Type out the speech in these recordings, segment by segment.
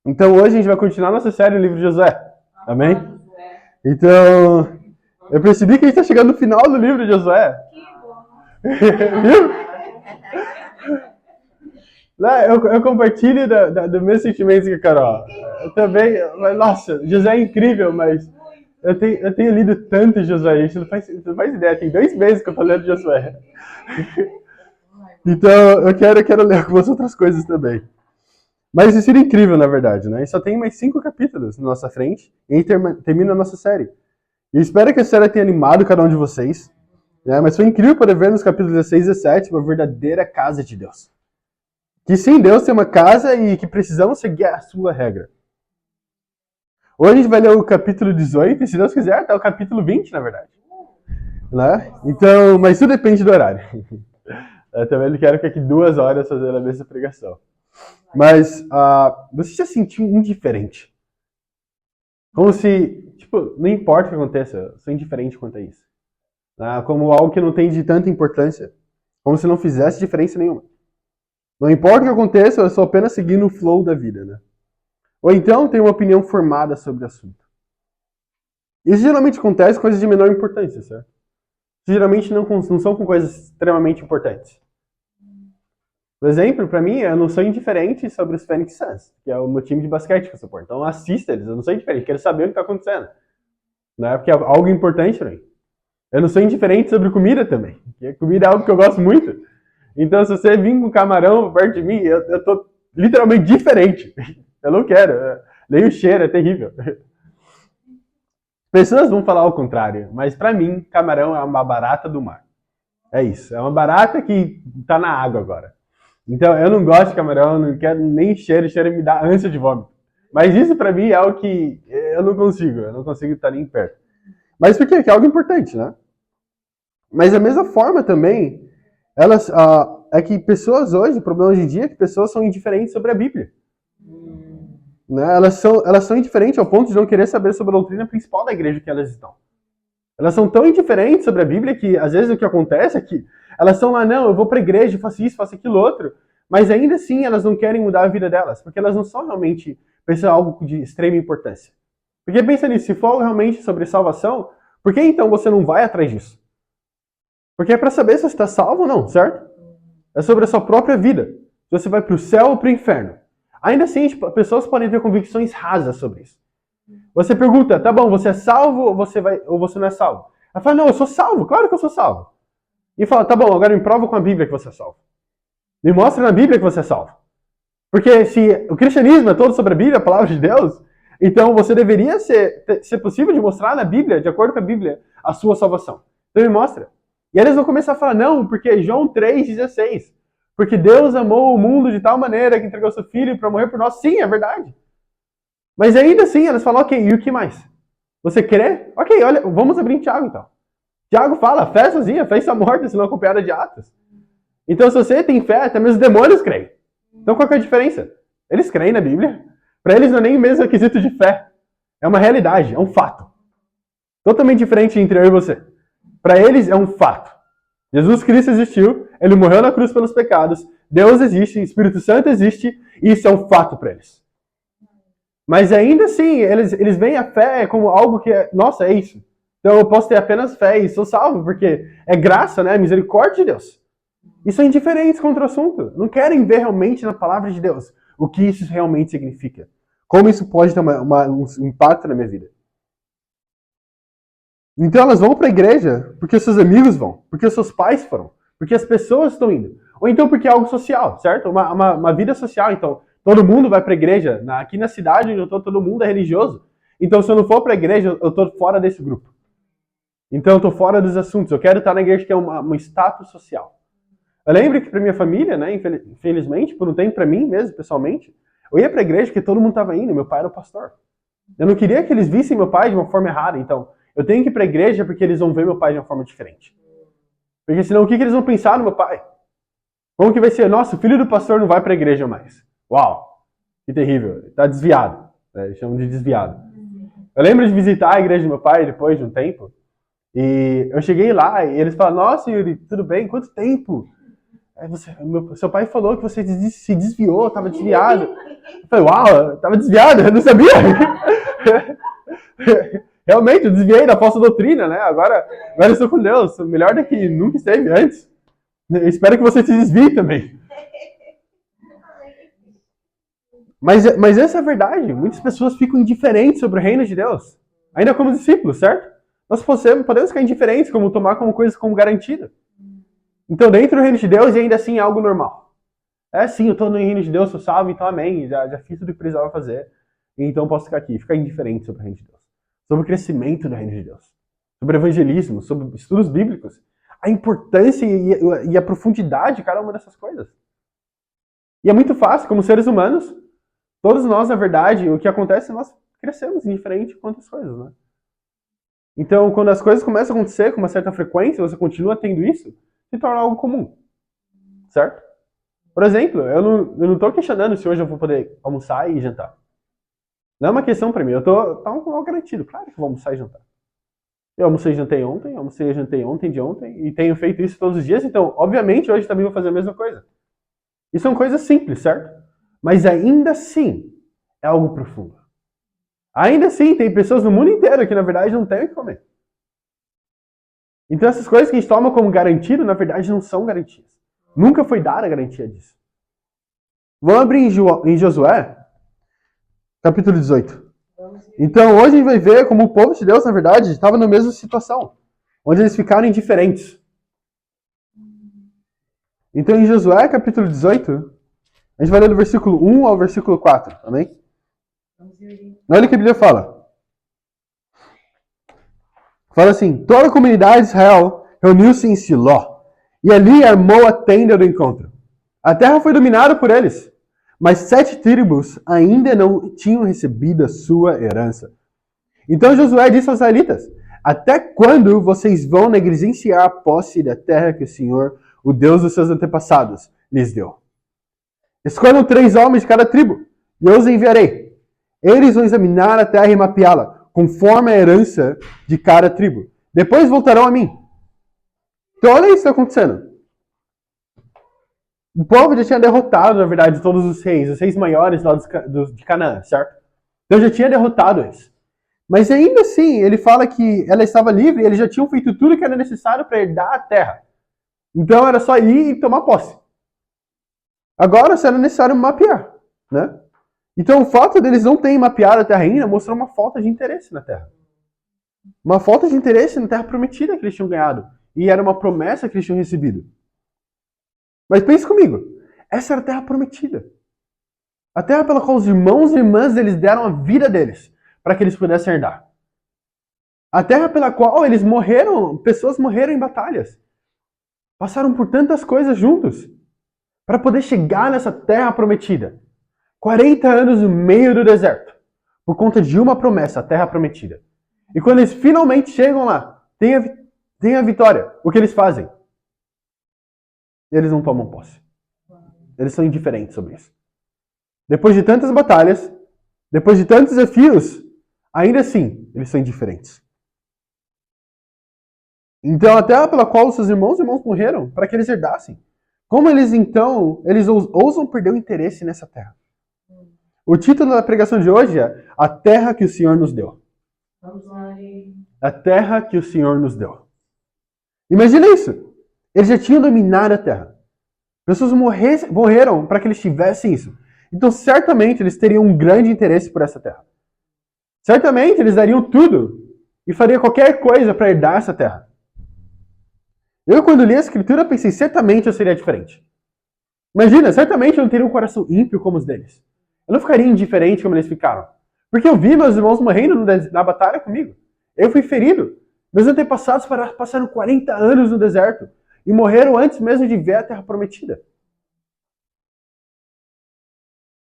Então hoje a gente vai continuar nossa série no livro de Josué. Amém? Então, eu percebi que a gente está chegando no final do livro de Josué. Viu? Eu compartilho do meus sentimentos com a Carol. Eu também, mas, nossa, Josué é incrível, mas eu tenho lido tanto Josué, gente, não faz ideia, tem 2 meses que eu tô lendo Josué. Então, eu quero ler algumas outras coisas também. Mas isso seria incrível, na verdade, né? E só tem mais 5 capítulos na nossa frente, e aí termina a nossa série. E eu espero que a série tenha animado cada um de vocês, né? Mas foi incrível poder ver nos capítulos 16 e 17 uma verdadeira casa de Deus. Que sim, Deus tem uma casa e que precisamos seguir a sua regra. Hoje a gente vai ler o capítulo 18, e se Deus quiser, até o capítulo 20, na verdade. Né? Então, mas tudo depende do horário. Eu também não quero ficar aqui 2 horas fazendo a mesma pregação. Mas você já sentiu indiferente? Como se, tipo, não importa o que aconteça, eu sou indiferente quanto a isso. Como algo que não tem de tanta importância. Como se não fizesse diferença nenhuma. Não importa o que aconteça, eu sou apenas seguindo o flow da vida, né? Ou então tem uma opinião formada sobre o assunto. Isso geralmente acontece com coisas de menor importância, certo? Geralmente não são com coisas extremamente importantes. Por exemplo, pra mim, eu não sou indiferente sobre os Phoenix Suns, que é o meu time de basquete que eu suporto. Então assista eles, eu não sou indiferente, quero saber o que tá acontecendo. Né? Porque é algo importante pra mim. Eu não sou indiferente sobre comida também, porque comida é algo que eu gosto muito. Então se você vir com camarão perto de mim, eu tô literalmente diferente. Eu não quero, nem o cheiro, é terrível. Pessoas vão falar o contrário, mas pra mim, camarão é uma barata do mar. É isso, é uma barata que tá na água agora. Então, eu não gosto de camarão, não quero nem cheiro me dá ânsia de vômito. Mas isso pra mim é o que eu não consigo estar nem perto. Mas por quê? Que é algo importante, né? Mas da mesma forma também, é que pessoas hoje, o problema hoje em dia é que pessoas são indiferentes sobre a Bíblia. Né? Elas são indiferentes ao ponto de não querer saber sobre a doutrina principal da igreja que elas estão. Elas são tão indiferentes sobre a Bíblia que, às vezes, o que acontece é que elas estão lá, não, eu vou para a igreja, faço isso, faço aquilo outro, mas ainda assim elas não querem mudar a vida delas, porque elas não são realmente pensando algo de extrema importância. Porque pensa nisso, se for realmente sobre salvação, por que então você não vai atrás disso? Porque é para saber se você está salvo ou não, certo? É sobre a sua própria vida. Se você vai para o céu ou para o inferno. Ainda assim, pessoas podem ter convicções rasas sobre isso. Você pergunta, tá bom, você é salvo ou você não é salvo? Ela fala, não, eu sou salvo, claro que eu sou salvo. E fala, tá bom, agora me prova com a Bíblia que você é salvo. Me mostra na Bíblia que você é salvo. Porque se o cristianismo é todo sobre a Bíblia, a palavra de Deus, então você deveria ser possível de mostrar na Bíblia, de acordo com a Bíblia, a sua salvação. Então me mostra. E aí eles vão começar a falar, não, porque João 3,16. Porque Deus amou o mundo de tal maneira que entregou seu filho para morrer por nós. Sim, é verdade. Mas ainda assim, elas falam, ok, e o que mais? Você crê? Ok, olha, vamos abrir em Tiago então. Tiago fala, fé sozinha, fé está morta, se não acompanhada de atos. Então, se você tem fé, até mesmo os demônios creem. Então, qual que é a diferença? Eles creem na Bíblia. Para eles não é nem o mesmo requisito de fé. É uma realidade, é um fato. Totalmente diferente entre eu e você. Para eles é um fato. Jesus Cristo existiu, ele morreu na cruz pelos pecados, Deus existe, Espírito Santo existe, e isso é um fato para eles. Mas ainda assim, eles veem a fé como algo que é, nossa, é isso. Então eu posso ter apenas fé e sou salvo, porque é graça, né? Misericórdia de Deus. E são indiferentes contra o assunto. Não querem ver realmente na palavra de Deus o que isso realmente significa. Como isso pode ter um impacto na minha vida. Então elas vão para a igreja porque seus amigos vão, porque seus pais foram, porque as pessoas estão indo. Ou então porque é algo social, certo? Uma vida social, então. Todo mundo vai para a igreja. Aqui na cidade onde eu estou, todo mundo é religioso. Então, se eu não for para a igreja, eu estou fora desse grupo. Então, eu estou fora dos assuntos. Eu quero estar na igreja que é um status social. Eu lembro que para minha família, né, infelizmente, por um tempo para mim mesmo, pessoalmente, eu ia para a igreja porque todo mundo estava indo. Meu pai era o pastor. Eu não queria que eles vissem meu pai de uma forma errada. Então, eu tenho que ir para a igreja porque eles vão ver meu pai de uma forma diferente. Porque senão, o que eles vão pensar no meu pai? Como que vai ser? Nossa, o filho do pastor não vai para a igreja mais. Uau, que terrível. Tá desviado. Né? Chamam de desviado. Eu lembro de visitar a igreja do meu pai depois de um tempo. E eu cheguei lá e eles falaram, nossa, Yuri, tudo bem? Quanto tempo? Seu pai falou que você se desviou, estava desviado. Eu falei, uau, estava desviado, eu não sabia. Realmente, eu desviei da falsa doutrina, né? Agora eu estou com Deus, melhor do que nunca esteve antes. Eu espero que você se desvie também. Mas essa é a verdade. Muitas pessoas ficam indiferentes sobre o reino de Deus. Ainda como discípulos, certo? Nós podemos ficar indiferentes, como tomar como coisas como garantida. Então, dentro do reino de Deus, ainda assim é algo normal. Sim, eu estou no reino de Deus, sou salvo, então amém. Já fiz tudo o que precisava fazer. Então posso ficar aqui, ficar indiferente sobre o reino de Deus. Sobre o crescimento do reino de Deus. Sobre evangelismo, sobre estudos bíblicos. A importância e a profundidade de cada uma dessas coisas. E é muito fácil, como seres humanos, todos nós, na verdade, o que acontece é nós crescemos indiferente quanto às coisas, né? Então, quando as coisas começam a acontecer com uma certa frequência, você continua tendo isso, se torna algo comum. Certo? Por exemplo, eu não estou questionando se hoje eu vou poder almoçar e jantar. Não é uma questão para mim. Eu tô algo garantido. Claro que eu vou almoçar e jantar. Eu almocei e jantei ontem, almocei e jantei ontem de ontem, e tenho feito isso todos os dias, então, obviamente, hoje também vou fazer a mesma coisa. E são coisas simples, certo? Mas ainda assim, é algo profundo. Ainda assim, tem pessoas no mundo inteiro que, na verdade, não têm o que comer. Então, essas coisas que a gente toma como garantido, na verdade, não são garantias. Nunca foi dada a garantia disso. Vamos abrir em Josué, capítulo 18. Então, hoje a gente vai ver como o povo de Deus, na verdade, estava na mesma situação, onde eles ficaram indiferentes. Então, em Josué, capítulo 18, a gente vai ler do versículo 1 ao versículo 4, amém? Olha o que a Bíblia fala. Fala assim, toda a comunidade de Israel reuniu-se em Siló, e ali armou a tenda do encontro. A terra foi dominada por eles, mas 7 tribos ainda não tinham recebido a sua herança. Então Josué disse aos israelitas, até quando vocês vão negligenciar a posse da terra que o Senhor, o Deus dos seus antepassados, lhes deu? Escolham 3 homens de cada tribo, e eu os enviarei. Eles vão examinar a terra e mapeá-la, conforme a herança de cada tribo. Depois voltarão a mim. Então olha isso que está acontecendo. O povo já tinha derrotado, na verdade, todos os reis maiores lá de Canaã, certo? Então já tinha derrotado eles. Mas ainda assim, ele fala que ela estava livre e eles já tinham feito tudo que era necessário para herdar a terra. Então era só ir e tomar posse. Agora só era necessário mapear, né? Então o fato deles não terem mapeado a terra ainda mostrou uma falta de interesse na terra. Uma falta de interesse na terra prometida que eles tinham ganhado. E era uma promessa que eles tinham recebido. Mas pense comigo, essa era a terra prometida. A terra pela qual os irmãos e irmãs deles deram a vida deles para que eles pudessem herdar. A terra pela qual eles morreram, pessoas morreram em batalhas. Passaram por tantas coisas juntos para poder chegar nessa terra prometida. 40 anos no meio do deserto, por conta de uma promessa, a terra prometida. E quando eles finalmente chegam lá, tem a vitória, o que eles fazem? Eles não tomam posse. Eles são indiferentes sobre isso. Depois de tantas batalhas, depois de tantos desafios, ainda assim, eles são indiferentes. Então, a terra pela qual os seus irmãos morreram, para que eles herdassem. Como eles ousam perder o interesse nessa terra? O título da pregação de hoje é A Terra que o Senhor nos deu. A terra que o Senhor nos deu. Imagina isso. Eles já tinham dominado a terra. Pessoas morreram para que eles tivessem isso. Então, certamente, eles teriam um grande interesse por essa terra. Certamente, eles dariam tudo e fariam qualquer coisa para herdar essa terra. Eu, quando li a Escritura, pensei, certamente eu seria diferente. Imagina, certamente eu não teria um coração ímpio como os deles. Eu não ficaria indiferente como eles ficaram. Porque eu vi meus irmãos morrendo na batalha comigo. Eu fui ferido. Meus antepassados passaram 40 anos no deserto e morreram antes mesmo de ver a terra prometida.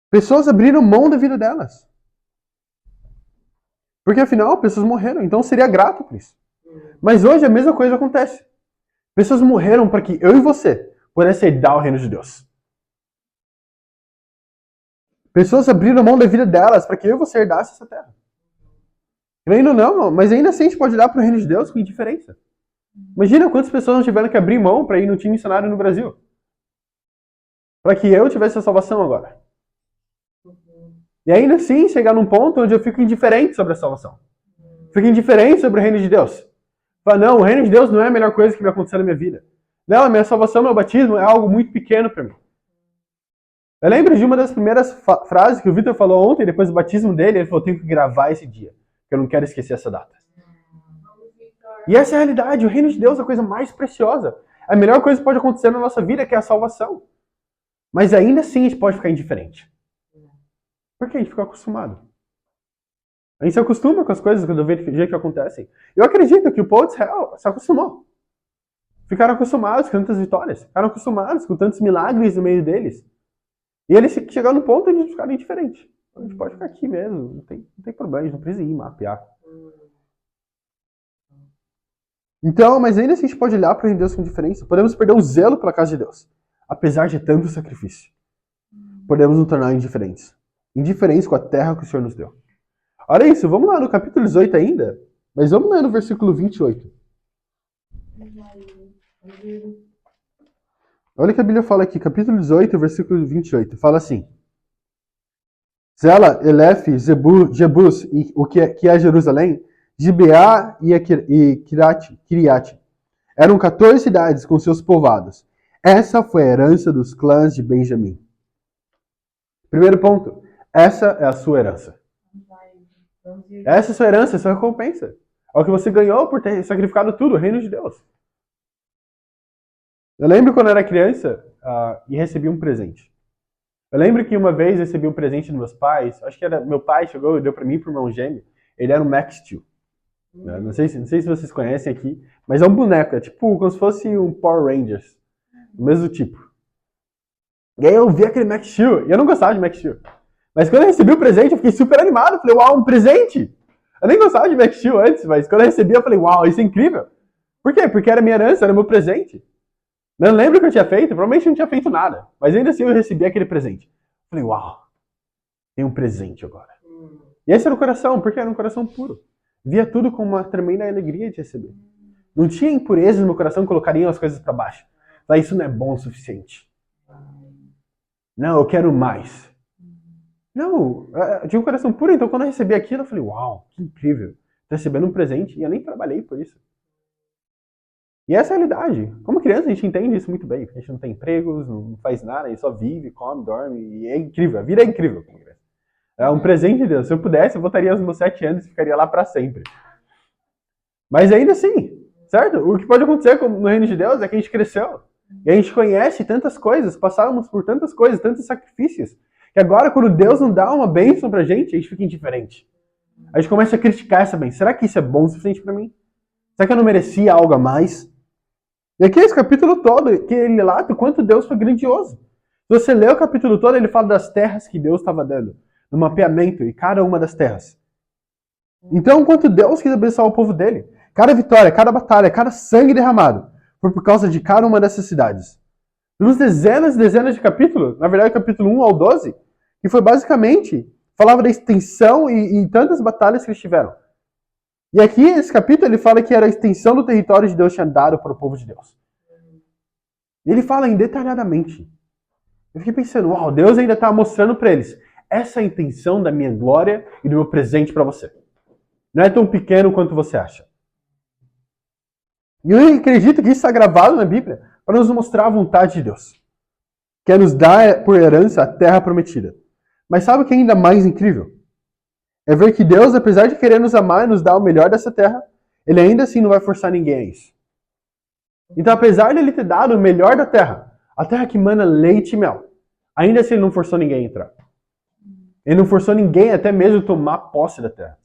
Pessoas abriram mão da vida delas. Porque afinal, pessoas morreram, então seria grato por isso. Mas hoje a mesma coisa acontece. Pessoas morreram para que eu e você pudessem herdar o reino de Deus. Pessoas abriram mão da vida delas para que eu e você herdasse essa terra. Crendo ou não, mas ainda assim a gente pode dar para o reino de Deus com indiferença. Imagina quantas pessoas não tiveram que abrir mão para ir no time missionário no Brasil. para que eu tivesse a salvação agora. E ainda assim chegar num ponto onde eu fico indiferente sobre a salvação. Fico indiferente sobre o reino de Deus. Fala, não, o reino de Deus não é a melhor coisa que vai acontecer na minha vida. Não, a minha salvação, meu batismo é algo muito pequeno para mim. Eu lembro de uma das primeiras frases que o Vitor falou ontem, depois do batismo dele, ele falou, tenho que gravar esse dia, que eu não quero esquecer essa data. E essa é a realidade, o reino de Deus é a coisa mais preciosa. A melhor coisa que pode acontecer na nossa vida é que é a salvação. Mas ainda assim a gente pode ficar indiferente. Porque a gente fica acostumado. A gente se acostuma com as coisas do jeito que acontecem. Eu acredito que o povo de Israel se acostumou. Ficaram acostumados com tantas vitórias. Ficaram acostumados com tantos milagres no meio deles. E eles chegaram no ponto de ficarem diferentes. A gente pode ficar aqui mesmo. Não tem problema, a gente não precisa ir mapear. Então, mas ainda assim a gente pode olhar para Deus com diferença. Podemos perder o zelo pela casa de Deus. Apesar de tanto sacrifício. Podemos nos tornar indiferentes. Indiferentes com a terra que o Senhor nos deu. Olha isso, vamos lá no capítulo 18 ainda. Mas vamos lá no versículo 28. Olha o que a Bíblia fala aqui, capítulo 18, versículo 28. Fala assim. Zela, Elef, Jebus, o que é Jerusalém, Gibeá e Kiriate. Eram 14 cidades com seus povoados. Essa foi a herança dos clãs de Benjamim. Primeiro ponto. Essa é a sua herança. Essa é a sua herança, a sua recompensa. É o que você ganhou por ter sacrificado tudo, o reino de Deus. Eu lembro quando eu era criança e recebi um presente. Eu lembro que uma vez eu recebi um presente dos meus pais. Acho que era meu pai chegou e deu pra mim e pro meu irmão gêmeo. Ele era um Max Steel. Não sei se vocês conhecem aqui, mas é um boneco. É tipo como se fosse um Power Rangers. Do mesmo tipo. E aí eu vi aquele Max Steel e eu não gostava de Max Steel. Mas quando eu recebi o presente, eu fiquei super animado. Falei, uau, um presente! Eu nem gostava de Max Steel antes, mas quando eu recebi, eu falei, uau, isso é incrível. Por quê? Porque era minha herança, era meu presente. Eu não lembro o que eu tinha feito, provavelmente eu não tinha feito nada. Mas ainda assim eu recebi aquele presente. Falei, uau, tem um presente agora. E esse era o coração, porque era um coração puro. Via tudo com uma tremenda alegria de receber. Não tinha impureza no meu coração que colocariam as coisas para baixo. Mas isso não é bom o suficiente. Não, eu quero mais. Não, eu tinha um coração puro, então quando eu recebi aquilo, eu falei, uau, que incrível. Estou recebendo um presente e eu nem trabalhei por isso. E essa é a realidade. Como criança, a gente entende isso muito bem. A gente não tem empregos, não faz nada, a gente só vive, come, dorme. E é incrível. A vida é incrível. É um presente de Deus. Se eu pudesse, eu voltaria aos meus 7 anos e ficaria lá para sempre. Mas ainda assim, certo? O que pode acontecer no reino de Deus é que a gente cresceu. E a gente conhece tantas coisas, passávamos por tantas coisas, tantos sacrifícios, que agora, quando Deus não dá uma bênção pra gente, a gente fica indiferente. A gente começa a criticar essa bênção. Será que isso é bom o suficiente para mim? Será que eu não merecia algo a mais? E aqui esse capítulo todo, que ele relata o quanto Deus foi grandioso. Se você lê o capítulo todo, ele fala das terras que Deus estava dando, no mapeamento e cada uma das terras. Então, quanto Deus quis abençoar o povo dele, cada vitória, cada batalha, cada sangue derramado, foi por causa de cada uma dessas cidades. Temos dezenas e dezenas de capítulos, na verdade, capítulo 1 ao 12, que foi basicamente, falava da extensão e tantas batalhas que eles tiveram. E aqui, esse capítulo, ele fala que era a extensão do território de Deus tinha dado para o povo de Deus. E ele fala detalhadamente. Eu fiquei pensando, uau, Deus ainda está mostrando para eles. Essa é a intenção da minha glória e do meu presente para você. Não é tão pequeno quanto você acha. E eu acredito que isso está gravado na Bíblia para nos mostrar a vontade de Deus. Que é nos dar por herança a terra prometida. Mas sabe o que é ainda mais incrível? É ver que Deus, apesar de querer nos amar e nos dar o melhor dessa terra, Ele ainda assim não vai forçar ninguém a isso. Então, apesar de Ele ter dado o melhor da terra, a terra que mana leite e mel, ainda assim Ele não forçou ninguém a entrar. Ele não forçou ninguém até mesmo tomar posse da terra.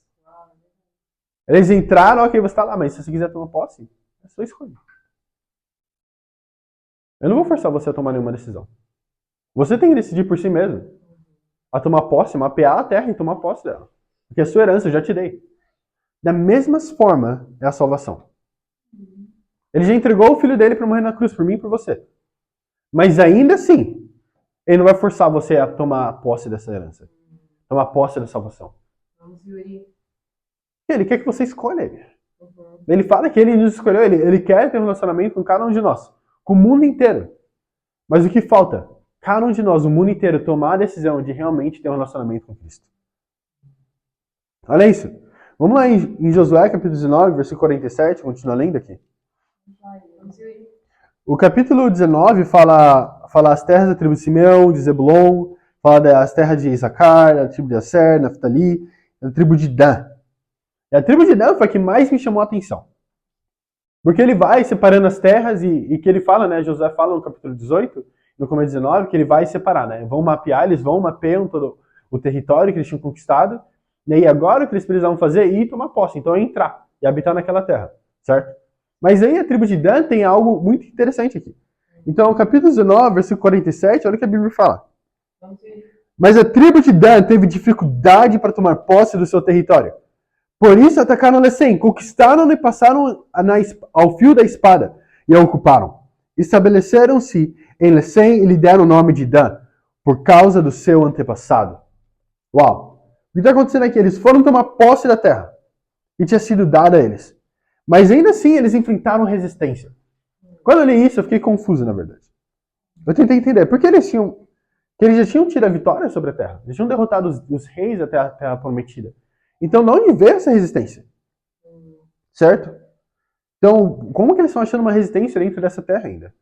Eles entraram, ok, você está lá, mas se você quiser tomar posse, é sua escolha. Eu não vou forçar você a tomar nenhuma decisão. Você tem que decidir por si mesmo. A tomar posse, mapear a terra e tomar posse dela. Porque a sua herança eu já te dei. Da mesma forma é a salvação. Ele já entregou o filho dele para morrer na cruz, por mim e por você. Mas ainda assim, ele não vai forçar você a tomar posse dessa herança. Tomar posse da salvação. Ele quer que você escolha ele. Ele fala que ele nos escolheu, ele quer ter um relacionamento com cada um de nós. Com o mundo inteiro. Mas o que falta? cada um de nós, o mundo inteiro, tomar a decisão de realmente ter um relacionamento com Cristo. Olha isso. Vamos lá em Josué, capítulo 19, versículo 47, continua lendo aqui. O capítulo 19 fala as terras da tribo de Simeão, de Zebulon, fala das terras de Issacar, da tribo de Aser, Naftali, da tribo de Dan. E a tribo de Dan foi a que mais me chamou a atenção. Porque ele vai separando as terras e que ele fala, né? Josué fala no capítulo 18, no começo 19, que ele vai separar, né? Vão mapear, eles vão mapeiam todo o território que eles tinham conquistado. E aí agora o que eles precisavam fazer é ir tomar posse. Então é entrar e habitar naquela terra, certo? Mas aí a tribo de Dan tem algo muito interessante aqui. Então, no capítulo 19, versículo 47, olha o que a Bíblia fala. Mas a tribo de Dan teve dificuldade para tomar posse do seu território. Por isso atacaram Lecém, conquistaram e passaram ao fio da espada e a ocuparam. Estabeleceram-se em Lecém e lhe deram o nome de Dan, por causa do seu antepassado. Uau! O que está acontecendo aqui? Eles foram tomar posse da terra que tinha sido dada a eles. Mas ainda assim eles enfrentaram resistência. Quando eu li isso, eu fiquei confuso, na verdade. Eu tentei entender. Por que eles já tinham tido a vitória sobre a terra? Eles tinham derrotado os reis até a terra prometida. Então, de onde veio essa resistência? Certo? Então, como que eles estão achando uma resistência dentro dessa terra ainda?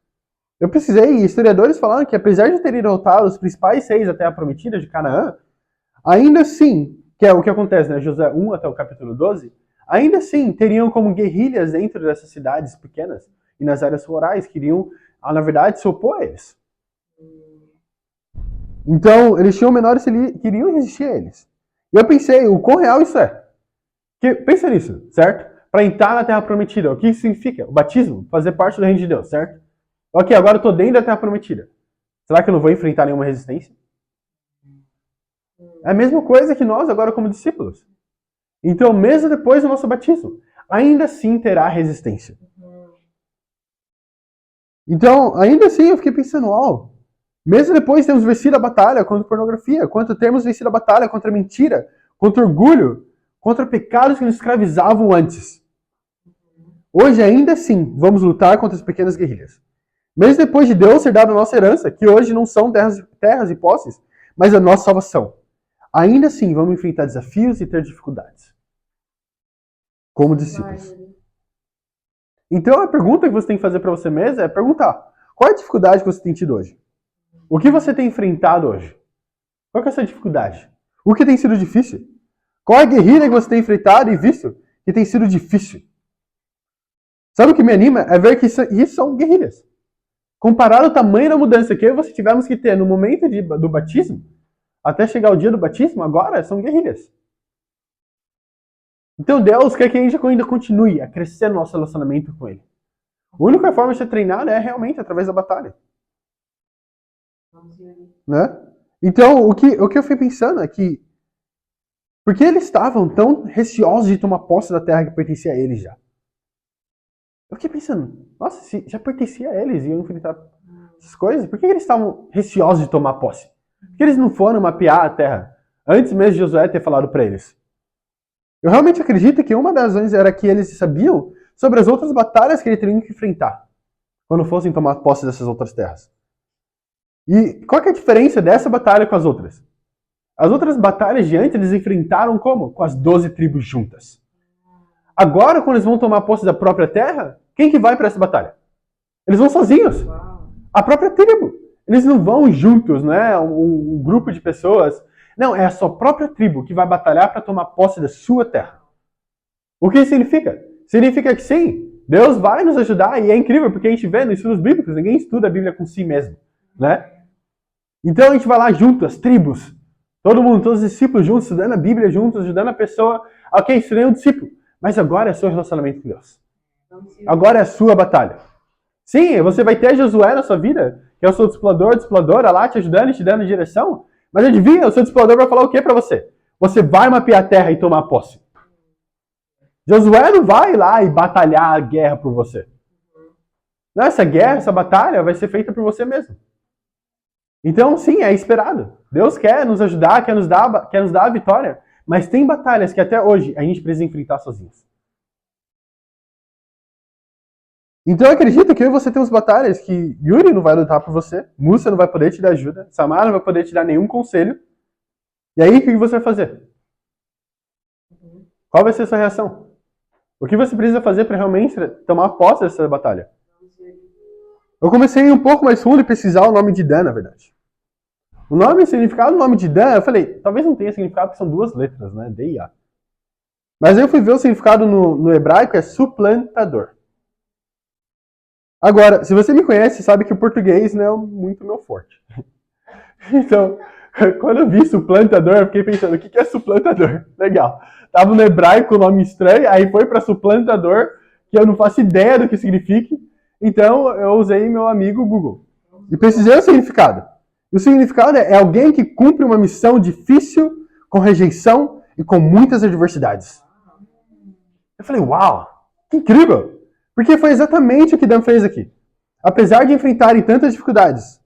Eu pesquisei, historiadores falaram que apesar de terem derrotado os principais reis da terra prometida de Canaã, ainda assim, que é o que acontece, né? Josué 1 até o capítulo 12, ainda assim teriam como guerrilhas dentro dessas cidades pequenas e nas áreas rurais que iriam, na verdade, se opor a eles. Então, eles tinham menores que queriam resistir a eles. E eu pensei, o quão real isso é? Pensa nisso, certo? Para entrar na Terra Prometida, o que isso significa? O batismo, fazer parte do reino de Deus, certo? Ok, agora eu estou dentro da Terra Prometida. Será que eu não vou enfrentar nenhuma resistência? É a mesma coisa que nós agora como discípulos. Então, mesmo depois do nosso batismo, ainda assim terá resistência. Então, ainda assim eu fiquei pensando, mesmo depois de termos vencido a batalha contra a pornografia, quanto termos vencido a batalha contra a mentira, contra o orgulho, contra pecados que nos escravizavam antes. Hoje, ainda assim, vamos lutar contra as pequenas guerrilhas. Mesmo depois de Deus ter dado a nossa herança, que hoje não são terras e posses, mas a nossa salvação. Ainda assim, vamos enfrentar desafios e ter dificuldades. Como discípulos. Então, a pergunta que você tem que fazer para você mesmo é perguntar: qual é a dificuldade que você tem tido hoje? O que você tem enfrentado hoje? Qual é a sua dificuldade? O que tem sido difícil? Qual é a guerrilha que você tem enfrentado e visto que tem sido difícil? Sabe o que me anima? É ver que isso são guerrilhas. Comparado ao tamanho da mudança que eu e você tivemos que ter no momento do batismo, até chegar o dia do batismo, agora são guerrilhas. Então Deus quer que a gente ainda continue a crescer no nosso relacionamento com Ele. A única forma de ser treinado é realmente através da batalha. Né? Então, o que eu fui pensando é que por que eles estavam tão receosos de tomar posse da terra que pertencia a eles já? Eu fiquei pensando, nossa, se já pertencia a eles e iam enfrentar essas coisas, por que eles estavam receosos de tomar posse? Por que eles não foram mapear a terra antes mesmo de Josué ter falado para eles? Eu realmente acredito que uma das razões era que eles sabiam sobre as outras batalhas que eles teriam que enfrentar quando fossem tomar posse dessas outras terras. E qual que é a diferença dessa batalha com as outras? As outras batalhas de antes eles enfrentaram como? Com as 12 tribos juntas. Agora, quando eles vão tomar posse da própria terra, quem que vai para essa batalha? Eles vão sozinhos. A própria tribo. Eles não vão juntos, não é um grupo de pessoas. Não, é a sua própria tribo que vai batalhar para tomar posse da sua terra. O que significa? Significa que sim, Deus vai nos ajudar e é incrível porque a gente vê nos estudos bíblicos, ninguém estuda a Bíblia com si mesmo, né? Então a gente vai lá junto, as tribos, todo mundo, todos os discípulos juntos, estudando a Bíblia juntos, ajudando a pessoa. Ok, isso nem é um discípulo, mas agora é seu relacionamento com Deus. Agora é a sua batalha. Sim, você vai ter Josué na sua vida, que é o seu discipuladora lá te ajudando e te dando direção. Mas adivinha, o seu discipulador vai falar o que para você? Você vai mapear a terra e tomar posse. Josué não vai lá e batalhar a guerra por você. Não, essa guerra, essa batalha vai ser feita por você mesmo. Então, sim, é esperado. Deus quer nos ajudar, quer nos dar a vitória. Mas tem batalhas que até hoje a gente precisa enfrentar sozinhos. Então eu acredito que você tem umas batalhas que Yuri não vai lutar por você, Musa não vai poder te dar ajuda, Samara não vai poder te dar nenhum conselho. E aí o que você vai fazer? Qual vai ser a sua reação? O que você precisa fazer para realmente tomar posse dessa batalha? Eu comecei um pouco mais fundo e pesquisar o nome de Dan, na verdade. O nome, o significado do nome de Dan, eu falei, talvez não tenha significado porque são duas letras, né? D e A. Mas aí eu fui ver o significado no hebraico, é suplantador. Agora, se você me conhece, sabe que o português não é muito meu forte. Então, quando eu vi suplantador, eu fiquei pensando, o que é suplantador? Legal. Tava no hebraico o nome estranho, aí foi para suplantador, que eu não faço ideia do que significa. Então, eu usei meu amigo Google. E pesquisei o significado. E o significado é alguém que cumpre uma missão difícil, com rejeição e com muitas adversidades. Eu falei, uau, que incrível! Porque foi exatamente o que Dan fez aqui. Apesar de enfrentarem tantas dificuldades,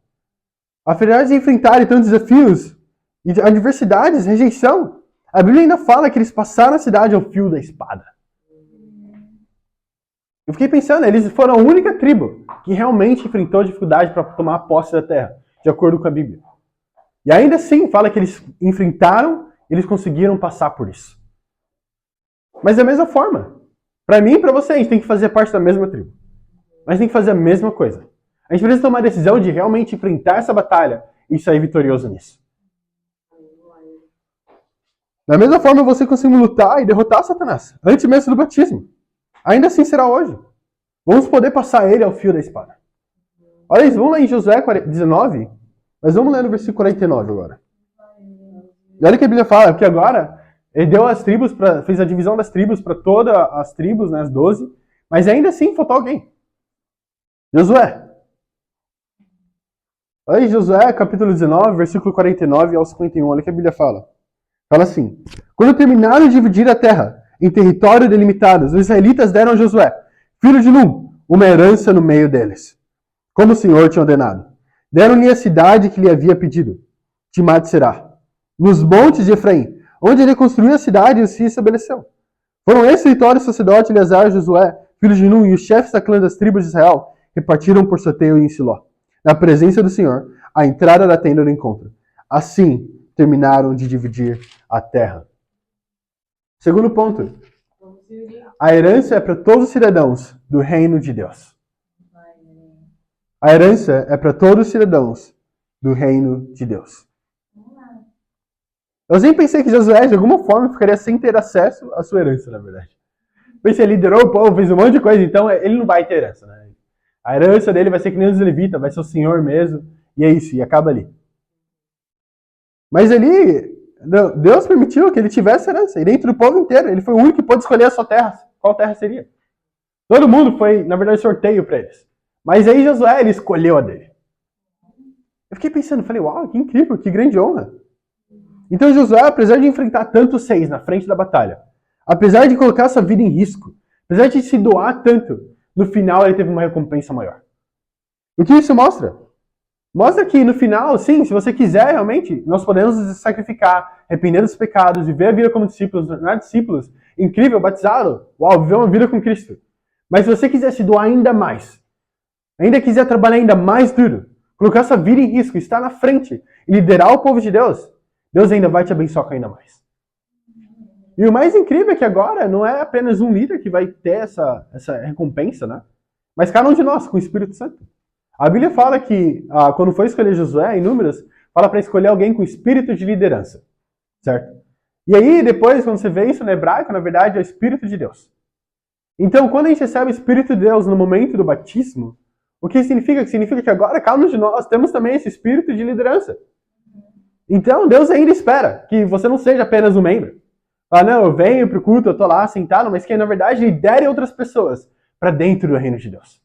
apesar de enfrentarem tantos desafios e adversidades, rejeição, a Bíblia ainda fala que eles passaram a cidade ao fio da espada. Eu fiquei pensando, eles foram a única tribo que realmente enfrentou dificuldade para tomar posse da terra, de acordo com a Bíblia. E ainda assim, fala que eles enfrentaram, eles conseguiram passar por isso. Mas da mesma forma, para mim e para você, a gente tem que fazer parte da mesma tribo. Mas tem que fazer a mesma coisa. A gente precisa tomar a decisão de realmente enfrentar essa batalha e sair vitorioso nisso. Da mesma forma, você conseguiu lutar e derrotar Satanás, antes mesmo do batismo. Ainda assim será hoje. Vamos poder passar ele ao fio da espada. Olha isso, vamos lá em Josué 19, mas vamos ler no versículo 49 agora. E olha o que a Bíblia fala, porque agora ele deu as tribos, fez a divisão das tribos para todas as tribos, né, as 12, mas ainda assim faltou alguém. Josué. Olha em Josué, capítulo 19, versículo 49 ao 51, olha o que a Bíblia fala. Fala assim, quando terminaram de dividir a terra em território delimitados, os israelitas deram a Josué, filho de Num, uma herança no meio deles, como o Senhor tinha ordenado. Deram-lhe a cidade que lhe havia pedido, Timnat-Será, nos montes de Efraim, onde ele construiu a cidade e se estabeleceu. Foram esses territórios o sacerdote Eleazar, Josué, filho de Num, e os chefes da clã das tribos de Israel repartiram por sorteio em Siló, na presença do Senhor, à entrada da tenda do encontro. Assim, terminaram de dividir a terra. Segundo ponto. A herança é para todos os cidadãos do reino de Deus. A herança é para todos os cidadãos do reino de Deus. Eu sempre pensei que Josué, de alguma forma, ficaria sem ter acesso à sua herança, na verdade. Pensei, ele liderou o povo, fez um monte de coisa, então ele não vai ter herança, né? A herança dele vai ser que nem os levitas, vai ser o Senhor mesmo, e é isso, e acaba ali. Mas ali, Deus permitiu que ele tivesse herança. E dentro do povo inteiro, ele foi o único que pôde escolher a sua terra. Qual terra seria? Todo mundo foi, na verdade, sorteio para eles. Mas aí Josué, ele escolheu a dele. Eu fiquei pensando, falei, uau, que incrível, que grande honra. Então Josué, apesar de enfrentar tantos seis na frente da batalha, apesar de colocar sua vida em risco, apesar de se doar tanto, no final ele teve uma recompensa maior. O que isso mostra? Mostra que no final, sim, se você quiser realmente, nós podemos nos sacrificar, arrepender dos pecados, viver a vida como discípulos, tornar discípulos, incrível, batizá-lo, uau, viver uma vida com Cristo. Mas se você quiser se doar ainda mais, ainda quiser trabalhar ainda mais duro, colocar sua vida em risco, estar na frente e liderar o povo de Deus, Deus ainda vai te abençoar ainda mais. E o mais incrível é que agora não é apenas um líder que vai ter essa recompensa, né? Mas cada um de nós, com o Espírito Santo. A Bíblia fala que, quando foi escolher Josué, em Números, fala para escolher alguém com espírito de liderança, certo? E aí, depois, quando você vê isso no hebraico, na verdade, é o Espírito de Deus. Então, quando a gente recebe o Espírito de Deus no momento do batismo, o que significa? Significa que agora, cada um de nós, temos também esse espírito de liderança. Então, Deus ainda espera que você não seja apenas um membro. Não, eu venho para o culto, eu estou lá sentado, mas que, na verdade, lidere outras pessoas para dentro do reino de Deus.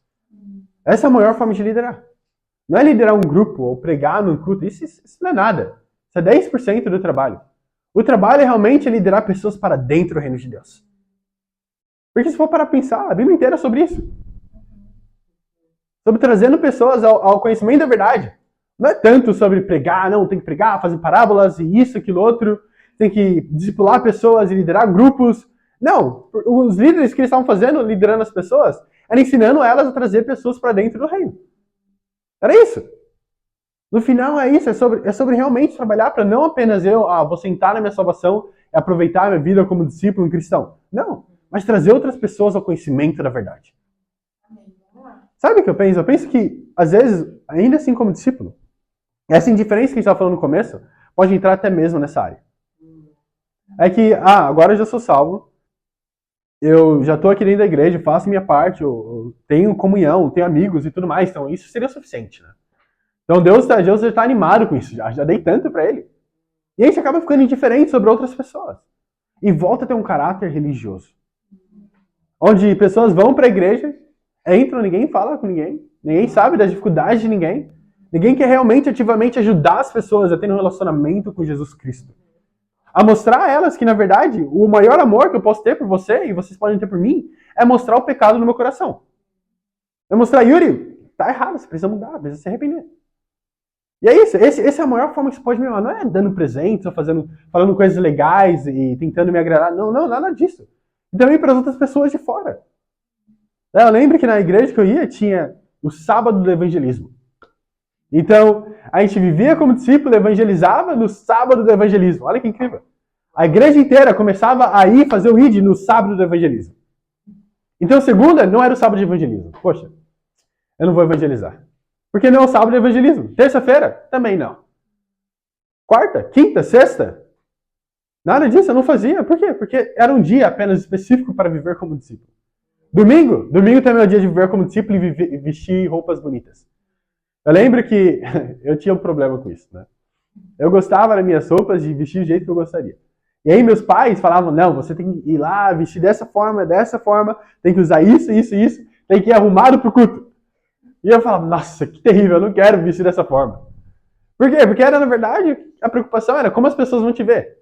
Essa é a maior forma de liderar. Não é liderar um grupo ou pregar num culto. Isso não é nada. Isso é 10% do trabalho. O trabalho é realmente liderar pessoas para dentro do reino de Deus. Porque se for para pensar, a Bíblia inteira é sobre isso. Sobre trazendo pessoas ao conhecimento da verdade. Não é tanto sobre pregar, não, tem que pregar, fazer parábolas e isso, aquilo, outro. Tem que discipular pessoas e liderar grupos. Não, os líderes que eles estavam fazendo, liderando as pessoas, era ensinando elas a trazer pessoas para dentro do reino. Era isso. No final é isso, é sobre realmente trabalhar para não apenas vou sentar na minha salvação e aproveitar a minha vida como discípulo, um cristão. Não, mas trazer outras pessoas ao conhecimento da verdade. Sabe o que eu penso? Eu penso que, às vezes, ainda assim como discípulo, essa indiferença que a gente estava falando no começo, pode entrar até mesmo nessa área. É que, agora eu já sou salvo, eu já estou aqui dentro da igreja, faço minha parte, eu tenho comunhão, tenho amigos e tudo mais, então isso seria suficiente, né? Então Deus já está animado com isso, já dei tanto para ele. E aí a gente acaba ficando indiferente sobre outras pessoas. E volta a ter um caráter religioso. Onde pessoas vão para a igreja, entram, ninguém fala com ninguém sabe das dificuldades de ninguém quer realmente ativamente ajudar as pessoas a terem um relacionamento com Jesus Cristo. A mostrar a elas que, na verdade, o maior amor que eu posso ter por você, e vocês podem ter por mim, é mostrar o pecado no meu coração. É mostrar, Yuri, tá errado, você precisa mudar, precisa se arrepender. E é isso, essa é a maior forma que você pode me amar. Não é dando presentes ou falando coisas legais e tentando me agradar. Não, nada disso. E também para as outras pessoas de fora. Eu lembro que na igreja que eu ia, tinha o sábado do evangelismo. Então, a gente vivia como discípulo, evangelizava no sábado do evangelismo. Olha que incrível. A igreja inteira começava a ir fazer o ID no sábado do evangelismo. Então, segunda não era o sábado de evangelismo. Poxa, eu não vou evangelizar. Porque não é o sábado de evangelismo. Terça-feira, também não. Quarta, quinta, sexta, nada disso eu não fazia. Por quê? Porque era um dia apenas específico para viver como discípulo. Domingo também é o dia de viver como discípulo e vestir roupas bonitas. Eu lembro que eu tinha um problema com isso, né? Eu gostava das minhas roupas de vestir do jeito que eu gostaria. E aí meus pais falavam, não, você tem que ir lá, vestir dessa forma, tem que usar isso, tem que ir arrumado pro culto. E eu falava, nossa, que terrível, eu não quero vestir dessa forma. Por quê? Porque era, na verdade, a preocupação era como as pessoas vão te ver.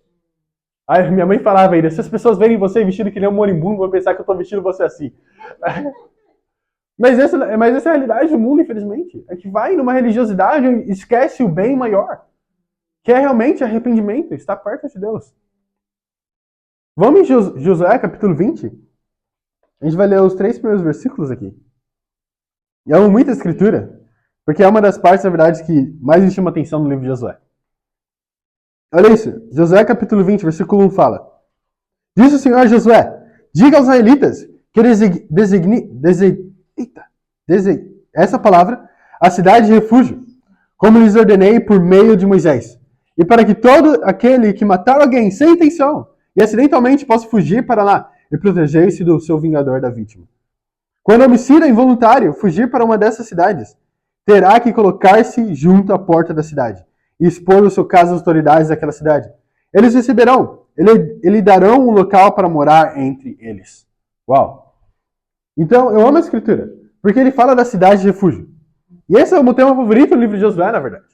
Aí minha mãe falava ainda, se as pessoas verem você vestido que nem um moribundo, vão pensar que eu tô vestindo você assim. Mas essa é a realidade do mundo, infelizmente. É que vai numa religiosidade e esquece o bem maior. Que é realmente arrependimento, estar perto de Deus. Vamos em Josué, capítulo 20. A gente vai ler os 3 primeiros versículos aqui. E amo muita escritura, porque é uma das partes, na verdade, que mais me chama atenção no livro de Josué. Olha isso, Josué capítulo 20, versículo 1 fala: Disse o Senhor a Josué, diga aos israelitas que essa palavra, a cidade de refúgio, como lhes ordenei por meio de Moisés, e para que todo aquele que matar alguém sem intenção e acidentalmente possa fugir para lá e proteger-se do seu vingador da vítima. Quando o homicida involuntário fugir para uma dessas cidades, terá que colocar-se junto à porta da cidade e expor o seu caso às autoridades daquela cidade. Eles receberão, lhe darão um local para morar entre eles. Uau! Então, eu amo a escritura, porque ele fala da cidade de refúgio. E esse é o meu tema favorito no livro de Josué, na verdade.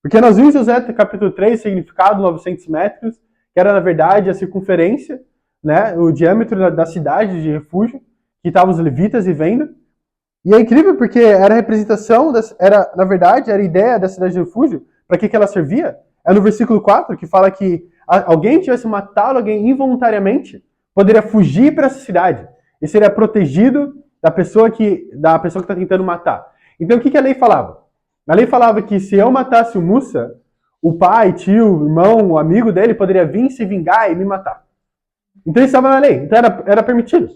Porque nós vimos em Josué, capítulo 3, significado 900 metros, que era, na verdade, a circunferência, né, o diâmetro da cidade de refúgio, que estavam os levitas vivendo. E é incrível porque era a representação, na verdade, era a ideia da cidade de refúgio, para que ela servia. É no versículo 4 que fala que alguém tivesse matado alguém involuntariamente, poderia fugir para essa cidade e seria protegido da pessoa que está tentando matar. Então o que a lei falava? A lei falava que se eu matasse o Musa, o pai, tio, irmão, o amigo dele poderia vir se vingar e me matar. Então isso estava na lei, então era permitido.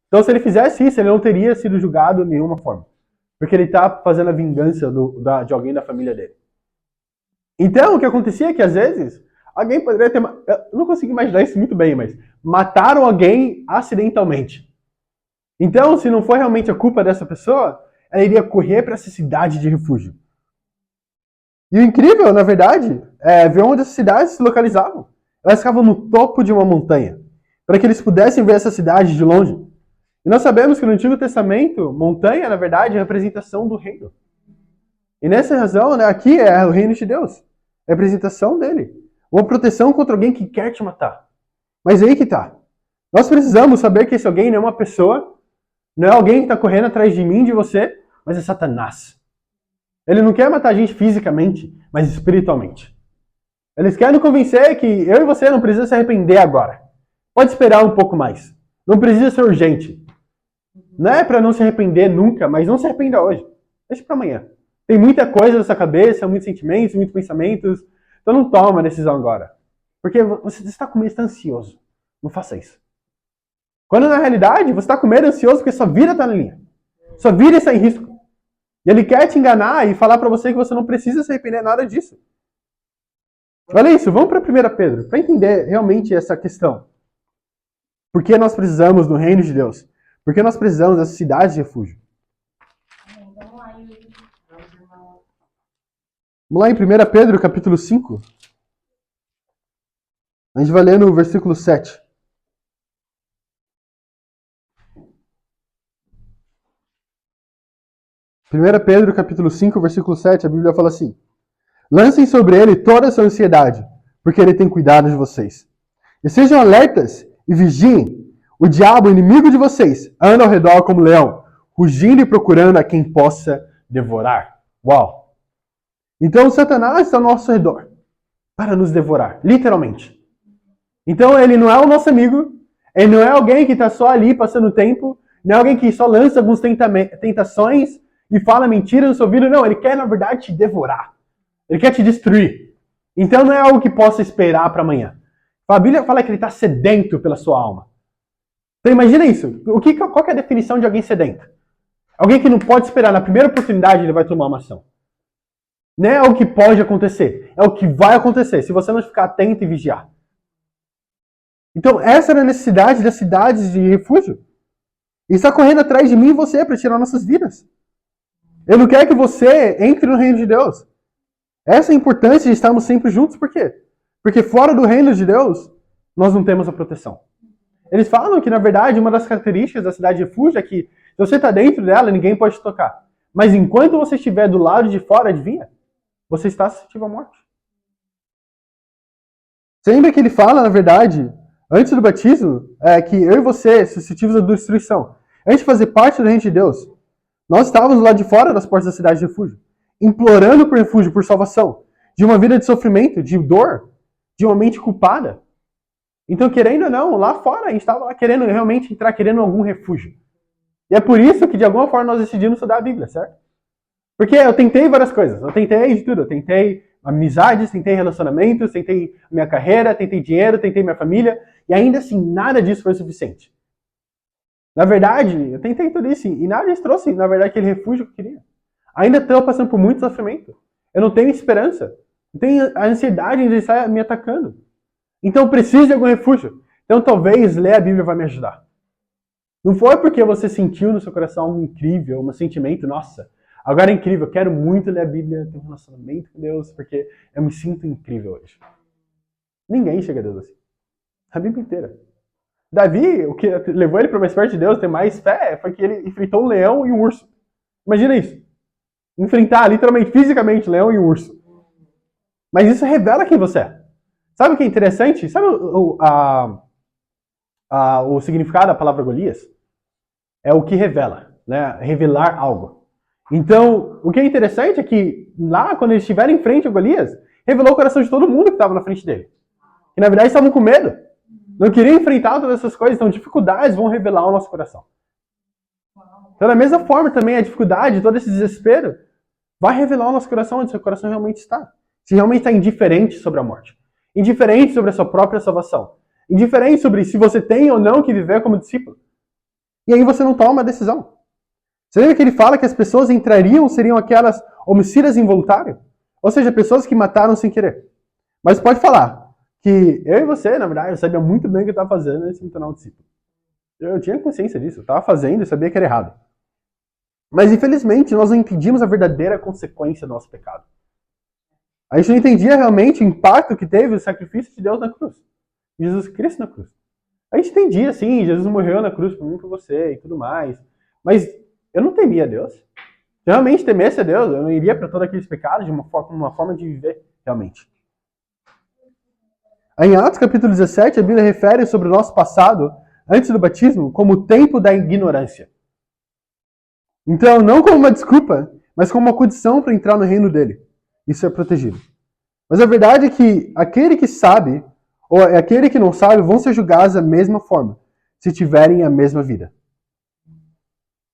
Então, se ele fizesse isso, ele não teria sido julgado de nenhuma forma. Porque ele está fazendo a vingança de alguém da família dele. Então, o que acontecia é que, às vezes, alguém poderia ter... Eu não consigo imaginar isso muito bem, mas mataram alguém acidentalmente. Então, se não for realmente a culpa dessa pessoa, ela iria correr para essa cidade de refúgio. E o incrível, na verdade, é ver onde essas cidades se localizavam. Elas ficavam no topo de uma montanha, para que eles pudessem ver essa cidade de longe. E nós sabemos que no Antigo Testamento, montanha, na verdade, é a representação do reino. E nessa razão, né, aqui é o reino de Deus. É a representação dele. Uma proteção contra alguém que quer te matar. Mas aí que tá. Nós precisamos saber que esse alguém não é uma pessoa, não é alguém que está correndo atrás de mim, de você, mas é Satanás. Ele não quer matar a gente fisicamente, mas espiritualmente. Eles querem convencer que eu e você não precisamos se arrepender agora. Pode esperar um pouco mais. Não precisa ser urgente. Não é para não se arrepender nunca, mas não se arrependa hoje. Deixa para amanhã. Tem muita coisa na sua cabeça, muitos sentimentos, muitos pensamentos. Então não toma uma decisão agora. Porque você está com medo, está ansioso. Não faça isso. Quando na realidade você está com medo, ansioso, porque sua vida está na linha. Sua vida está em risco. E ele quer te enganar e falar para você que você não precisa se arrepender nada disso. Olha isso, vamos para 1 Pedro, para entender realmente essa questão. Por que nós precisamos do reino de Deus? Por que nós precisamos dessa cidade de refúgio? Vamos lá em 1 Pedro, capítulo 5. A gente vai ler no versículo 7. 1 Pedro, capítulo 5, versículo 7, a Bíblia fala assim: lancem sobre ele toda a sua ansiedade, porque ele tem cuidado de vocês. E sejam alertas e vigiem. O diabo, inimigo de vocês, anda ao redor como leão, rugindo e procurando a quem possa devorar. Uau! Então Satanás está ao nosso redor para nos devorar, literalmente. Então ele não é o nosso amigo, ele não é alguém que está só ali passando tempo, não é alguém que só lança algumas tentações e fala mentira no seu ouvido. Não, ele quer na verdade te devorar. Ele quer te destruir. Então não é algo que possa esperar para amanhã. A Bíblia fala que ele está sedento pela sua alma. Então imagina isso. Qual que é a definição de alguém sedento? Alguém que não pode esperar. Na primeira oportunidade ele vai tomar uma ação. Não é o que pode acontecer. É o que vai acontecer, se você não ficar atento e vigiar. Então essa era a necessidade das cidades de refúgio. Ele está correndo atrás de mim e você para tirar nossas vidas. Ele não quer que você entre no reino de Deus. Essa é a importância de estarmos sempre juntos. Por quê? Porque fora do reino de Deus, nós não temos a proteção. Eles falam que, na verdade, uma das características da cidade de refúgio é que, se você está dentro dela, ninguém pode te tocar. Mas enquanto você estiver do lado de fora, adivinha? Você está suscetível à morte. Você lembra que ele fala, na verdade, antes do batismo, que eu e você, suscetíveis à destruição. Antes de fazer parte do reino de Deus, nós estávamos lá de fora das portas da cidade de refúgio, implorando por refúgio, por salvação, de uma vida de sofrimento, de dor, de uma mente culpada. Então, querendo ou não, lá fora, a gente estava lá querendo realmente entrar, querendo algum refúgio. E é por isso que, de alguma forma, nós decidimos estudar a Bíblia, certo? Porque eu tentei várias coisas, eu tentei de tudo, eu tentei amizades, tentei relacionamentos, tentei minha carreira, tentei dinheiro, tentei minha família, e ainda assim, nada disso foi suficiente. Na verdade, eu tentei tudo isso, e nada disso trouxe, na verdade, aquele refúgio que eu queria. Ainda estou passando por muito sofrimento. Eu não tenho esperança. Eu tenho a ansiedade de estar me atacando. Então eu preciso de algum refúgio. Então talvez ler a Bíblia vai me ajudar. Não foi porque você sentiu no seu coração algo incrível, um sentimento, nossa, agora é incrível, eu quero muito ler a Bíblia, ter um relacionamento com Deus, porque eu me sinto incrível hoje. Ninguém chega a Deus assim. A Bíblia inteira. Davi, o que levou ele para mais perto de Deus, ter mais fé, foi que ele enfrentou um leão e um urso. Imagina isso. Enfrentar, literalmente, fisicamente, um leão e um urso. Mas isso revela quem você é. Sabe o que é interessante? Sabe o significado da palavra Golias? É o que revela, né? Revelar algo. Então, o que é interessante é que lá, quando eles estiveram em frente a Golias, revelou o coração de todo mundo que estava na frente dele. Que na verdade estavam com medo. Não queriam enfrentar todas essas coisas, então dificuldades vão revelar o nosso coração. Então, da mesma forma também, a dificuldade, todo esse desespero, vai revelar o nosso coração, onde seu coração realmente está. Se realmente está indiferente sobre a morte. Indiferente sobre a sua própria salvação. Indiferente sobre se você tem ou não que viver como discípulo. E aí você não toma uma decisão. Você lembra que ele fala que as pessoas entrariam, seriam aquelas homicidas involuntários? Ou seja, pessoas que mataram sem querer. Mas pode falar que eu e você, na verdade, eu sabia muito bem o que eu estava fazendo antes de me tornar um discípulo. Eu tinha consciência disso, eu estava fazendo e sabia que era errado. Mas infelizmente nós não entendíamos a verdadeira consequência do nosso pecado. A gente não entendia realmente o impacto que teve o sacrifício de Deus na cruz. Jesus Cristo na cruz. A gente entendia, sim, Jesus morreu na cruz por mim e por você e tudo mais. Mas eu não temia a Deus. Se eu realmente temesse a Deus, eu não iria para todos aqueles pecados de uma forma de viver, realmente. Em Atos capítulo 17, a Bíblia refere sobre o nosso passado, antes do batismo, como o tempo da ignorância. Então, não como uma desculpa, mas como uma condição para entrar no reino dele. Isso é protegido. Mas a verdade é que aquele que sabe, ou aquele que não sabe, vão ser julgados da mesma forma, se tiverem a mesma vida.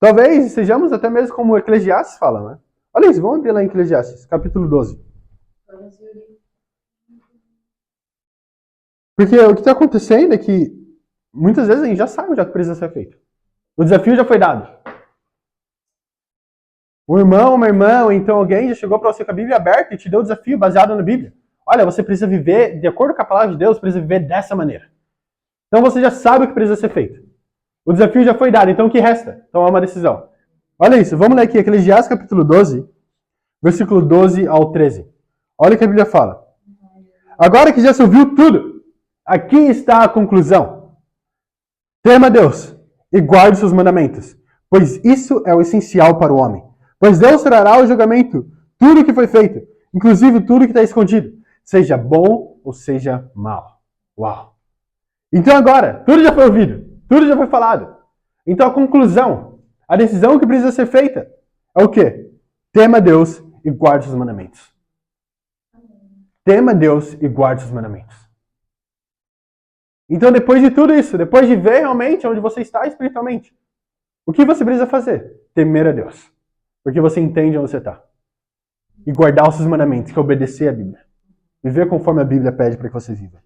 Talvez sejamos até mesmo como o Eclesiastes fala, né? Olha isso, vamos abrir lá em Eclesiastes, capítulo 12. Porque o que está acontecendo é que muitas vezes a gente já sabe o que precisa ser feito. O desafio já foi dado. Um irmão, uma irmã, ou então alguém já chegou para você com a Bíblia aberta e te deu o desafio baseado na Bíblia. Olha, você precisa viver de acordo com a palavra de Deus, precisa viver dessa maneira. Então você já sabe o que precisa ser feito. O desafio já foi dado, então o que resta? Tomar uma decisão. Olha isso, vamos ler aqui Eclesiastes capítulo 12, versículo 12 ao 13. Olha o que a Bíblia fala. Agora que já se ouviu tudo, aqui está a conclusão. Tema Deus e guarde seus mandamentos, pois isso é o essencial para o homem. Pois Deus trará ao julgamento tudo o que foi feito, inclusive tudo que está escondido, seja bom ou seja mal. Uau! Então agora, tudo já foi ouvido, tudo já foi falado. Então a conclusão, a decisão que precisa ser feita é o quê? Tema Deus e guarde seus mandamentos. Tema Deus e guarde seus mandamentos. Então depois de tudo isso, depois de ver realmente onde você está espiritualmente, o que você precisa fazer? Temer a Deus. Porque você entende onde você está. E guardar os seus mandamentos, que é obedecer a Bíblia. Viver conforme a Bíblia pede para que você viva.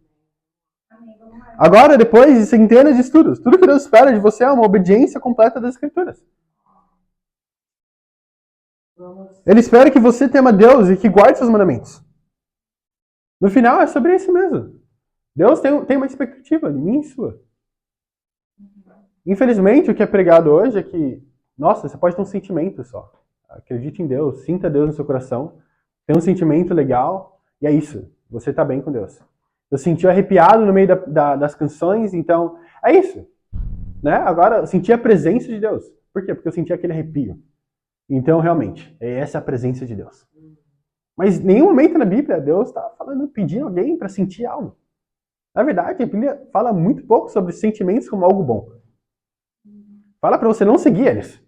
Agora, depois de centenas de estudos, tudo que Deus espera de você é uma obediência completa das Escrituras. Ele espera que você tema Deus e que guarde seus mandamentos. No final, é sobre isso mesmo. Deus tem uma expectativa de mim e sua. Infelizmente, o que é pregado hoje é que, nossa, você pode ter um sentimento só. Acredite em Deus, sinta Deus no seu coração, tem um sentimento legal, e é isso. Você está bem com Deus. Eu senti arrepiado no meio das canções, então é isso. Né? Agora, eu senti a presença de Deus. Por quê? Porque eu senti aquele arrepio. Então, realmente, essa é a presença de Deus. Mas em nenhum momento na Bíblia, Deus está falando, pedindo alguém para sentir algo. Na verdade, a Bíblia fala muito pouco sobre sentimentos como algo bom. Fala para você não seguir eles.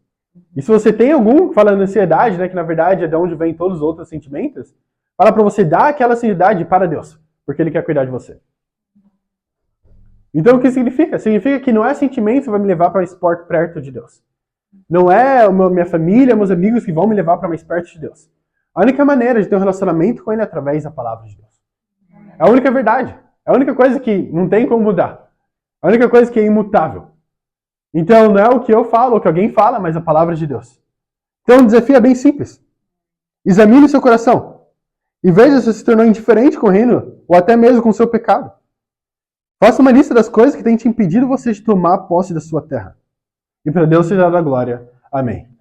E se você tem algum, falando ansiedade, né, que na verdade é de onde vem todos os outros sentimentos, fala para você dar aquela ansiedade para Deus, porque Ele quer cuidar de você. Então o que significa? Significa que não é sentimento que vai me levar para mais perto de Deus. Não é minha família, meus amigos que vão me levar para mais perto de Deus. A única maneira de ter um relacionamento com Ele é através da palavra de Deus. É a única verdade. É a única coisa que não tem como mudar. A única coisa que é imutável. Então não é o que eu falo, ou o que alguém fala, mas a palavra de Deus. Então o desafio é bem simples. Examine seu coração. E veja se se tornou indiferente com o reino, ou até mesmo com o seu pecado. Faça uma lista das coisas que têm te impedido você de tomar posse da sua terra. E para Deus seja dada a glória. Amém.